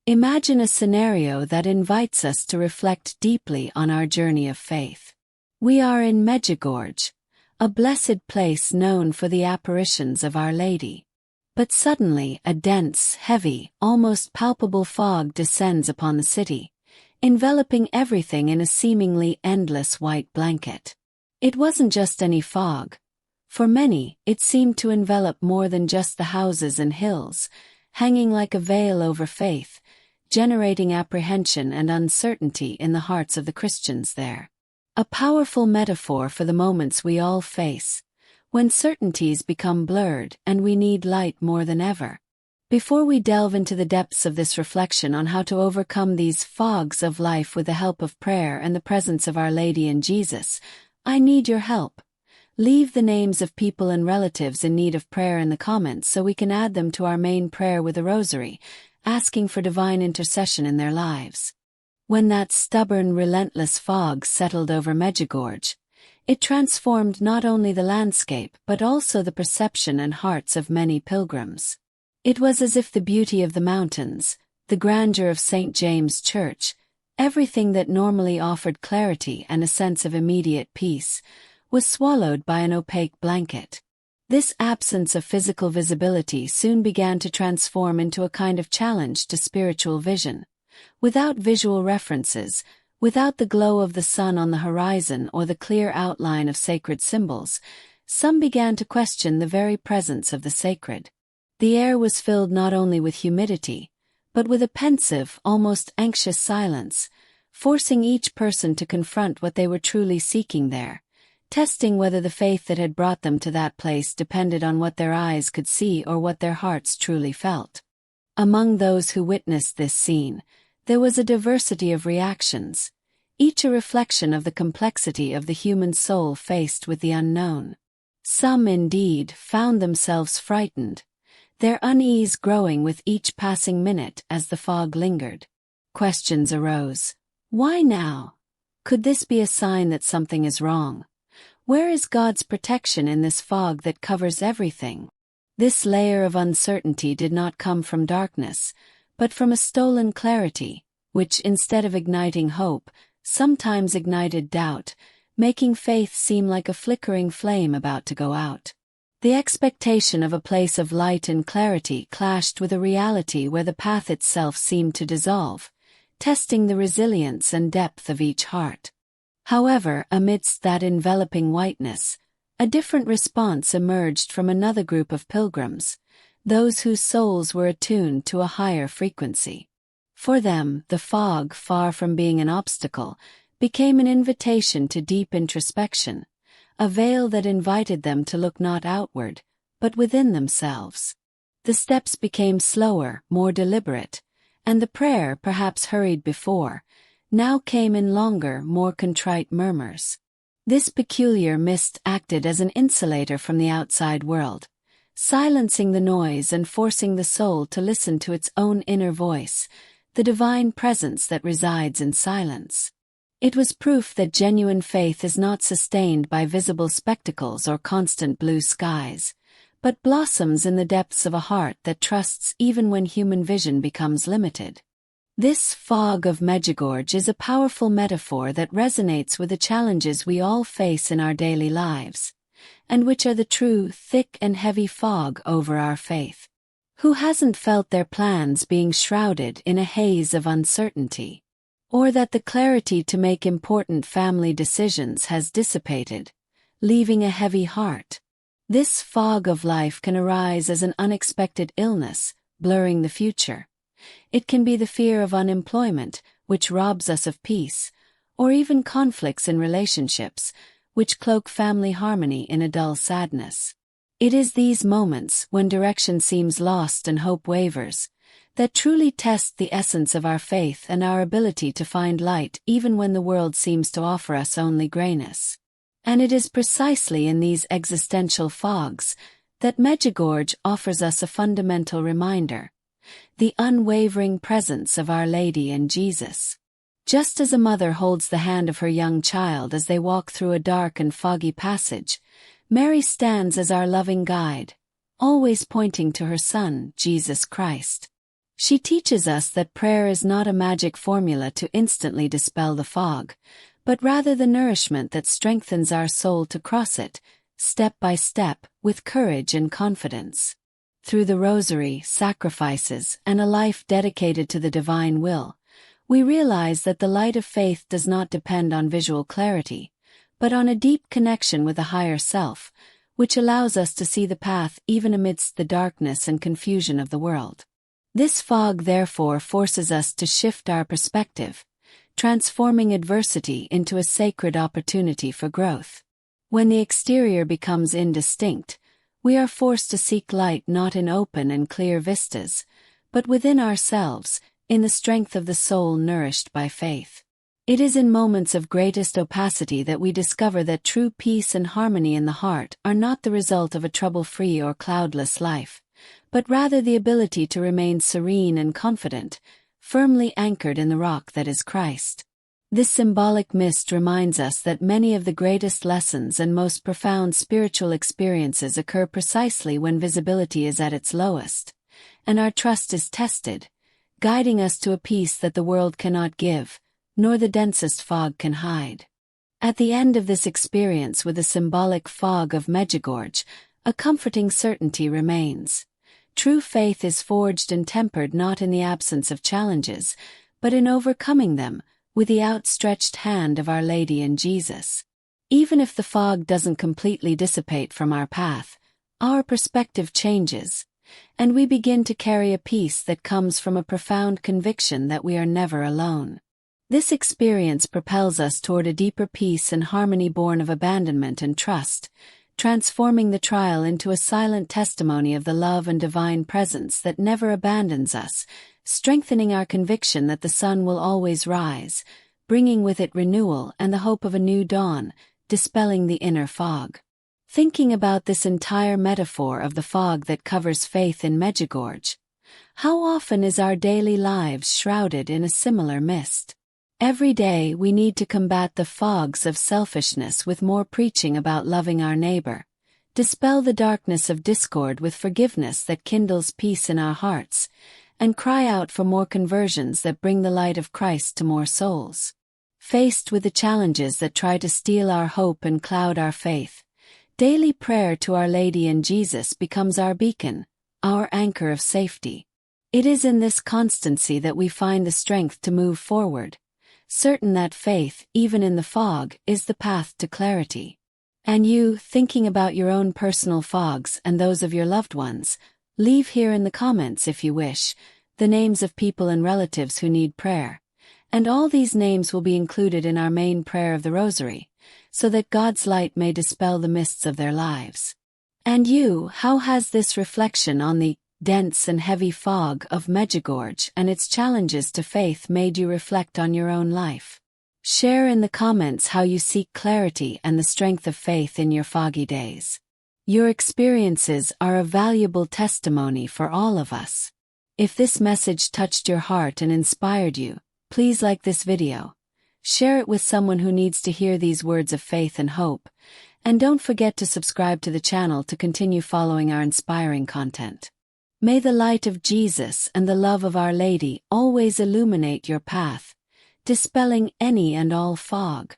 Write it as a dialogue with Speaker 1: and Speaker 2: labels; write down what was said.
Speaker 1: Imagine a scenario that invites us to reflect deeply on our journey of faith. We are in Medjugorje, a blessed place known for the apparitions of Our Lady. But suddenly a dense, heavy, almost palpable fog descends upon the city, enveloping everything in a seemingly endless white blanket. It wasn't just any fog. For many, it seemed to envelop more than just the houses and hills, hanging like a veil over faith, generating apprehension and uncertainty in the hearts of the Christians there. A powerful metaphor for the moments we all face, when certainties become blurred and we need light more than ever. Before we delve into the depths of this reflection on how to overcome these fogs of life with the help of prayer and the presence of Our Lady and Jesus, I need your help. Leave the names of people and relatives in need of prayer in the comments so we can add them to our main prayer with a rosary, asking for divine intercession in their lives. When that stubborn, relentless fog settled over Medjugorje, it transformed not only the landscape but also the perception and hearts of many pilgrims. It was as if the beauty of the mountains, the grandeur of St. James' Church, everything that normally offered clarity and a sense of immediate peace, was swallowed by an opaque blanket. This absence of physical visibility soon began to transform into a kind of challenge to spiritual vision. Without visual references, without the glow of the sun on the horizon or the clear outline of sacred symbols, some began to question the very presence of the sacred. The air was filled not only with humidity, but with a pensive, almost anxious silence, forcing each person to confront what they were truly seeking there, testing whether the faith that had brought them to that place depended on what their eyes could see or what their hearts truly felt. Among those who witnessed this scene, there was a diversity of reactions, each a reflection of the complexity of the human soul faced with the unknown. Some, indeed, found themselves frightened, their unease growing with each passing minute as the fog lingered. Questions arose. Why now? Could this be a sign that something is wrong? Where is God's protection in this fog that covers everything? This layer of uncertainty did not come from darkness, but from a stolen clarity, which, instead of igniting hope, sometimes ignited doubt, making faith seem like a flickering flame about to go out. The expectation of a place of light and clarity clashed with a reality where the path itself seemed to dissolve, testing the resilience and depth of each heart. However, amidst that enveloping whiteness, a different response emerged from another group of pilgrims, those whose souls were attuned to a higher frequency. For them, the fog, far from being an obstacle, became an invitation to deep introspection, a veil that invited them to look not outward, but within themselves. The steps became slower, more deliberate, and the prayer, perhaps hurried before, now came in longer, more contrite murmurs. This peculiar mist acted as an insulator from the outside world, silencing the noise and forcing the soul to listen to its own inner voice, the divine presence that resides in silence. It was proof that genuine faith is not sustained by visible spectacles or constant blue skies, but blossoms in the depths of a heart that trusts even when human vision becomes limited. This fog of Medjugorje is a powerful metaphor that resonates with the challenges we all face in our daily lives, and which are the true, thick and heavy fog over our faith. Who hasn't felt their plans being shrouded in a haze of uncertainty? Or that the clarity to make important family decisions has dissipated, leaving a heavy heart? This fog of life can arise as an unexpected illness, blurring the future. It can be the fear of unemployment, which robs us of peace, or even conflicts in relationships, which cloak family harmony in a dull sadness. It is these moments, when direction seems lost and hope wavers, that truly test the essence of our faith and our ability to find light even when the world seems to offer us only grayness. And it is precisely in these existential fogs that Medjugorje offers us a fundamental reminder: the unwavering presence of Our Lady and Jesus. Just as a mother holds the hand of her young child as they walk through a dark and foggy passage, Mary stands as our loving guide, always pointing to her Son, Jesus Christ. She teaches us that prayer is not a magic formula to instantly dispel the fog, but rather the nourishment that strengthens our soul to cross it, step by step, with courage and confidence. Through the rosary, sacrifices, and a life dedicated to the divine will, we realize that the light of faith does not depend on visual clarity, but on a deep connection with a higher self, which allows us to see the path even amidst the darkness and confusion of the world. This fog therefore forces us to shift our perspective, transforming adversity into a sacred opportunity for growth. When the exterior becomes indistinct, we are forced to seek light not in open and clear vistas, but within ourselves, in the strength of the soul nourished by faith. It is in moments of greatest opacity that we discover that true peace and harmony in the heart are not the result of a trouble-free or cloudless life, but rather the ability to remain serene and confident, firmly anchored in the rock that is Christ. This symbolic mist reminds us that many of the greatest lessons and most profound spiritual experiences occur precisely when visibility is at its lowest, and our trust is tested, guiding us to a peace that the world cannot give, nor the densest fog can hide. At the end of this experience with the symbolic fog of Medjugorje, a comforting certainty remains. True faith is forged and tempered not in the absence of challenges, but in overcoming them, with the outstretched hand of Our Lady and Jesus. Even if the fog doesn't completely dissipate from our path, our perspective changes, and we begin to carry a peace that comes from a profound conviction that we are never alone. This experience propels us toward a deeper peace and harmony born of abandonment and trust, transforming the trial into a silent testimony of the love and divine presence that never abandons us, strengthening our conviction that the sun will always rise, bringing with it renewal and the hope of a new dawn, dispelling the inner fog. Thinking about this entire metaphor of the fog that covers faith in Medjugorje, how often is our daily lives shrouded in a similar mist? Every day we need to combat the fogs of selfishness with more preaching about loving our neighbor, dispel the darkness of discord with forgiveness that kindles peace in our hearts, and cry out for more conversions that bring the light of Christ to more souls. Faced with the challenges that try to steal our hope and cloud our faith, daily prayer to Our Lady and Jesus becomes our beacon, our anchor of safety. It is in this constancy that we find the strength to move forward, certain that faith, even in the fog, is the path to clarity. And you, thinking about your own personal fogs and those of your loved ones, leave here in the comments, if you wish, the names of people and relatives who need prayer, and all these names will be included in our main prayer of the Rosary, so that God's light may dispel the mists of their lives. And you, how has this reflection on the dense and heavy fog of Medjugorje and its challenges to faith made you reflect on your own life? Share in the comments how you seek clarity and the strength of faith in your foggy days. Your experiences are a valuable testimony for all of us. If this message touched your heart and inspired you, please like this video, share it with someone who needs to hear these words of faith and hope, and don't forget to subscribe to the channel to continue following our inspiring content. May the light of Jesus and the love of Our Lady always illuminate your path, dispelling any and all fog.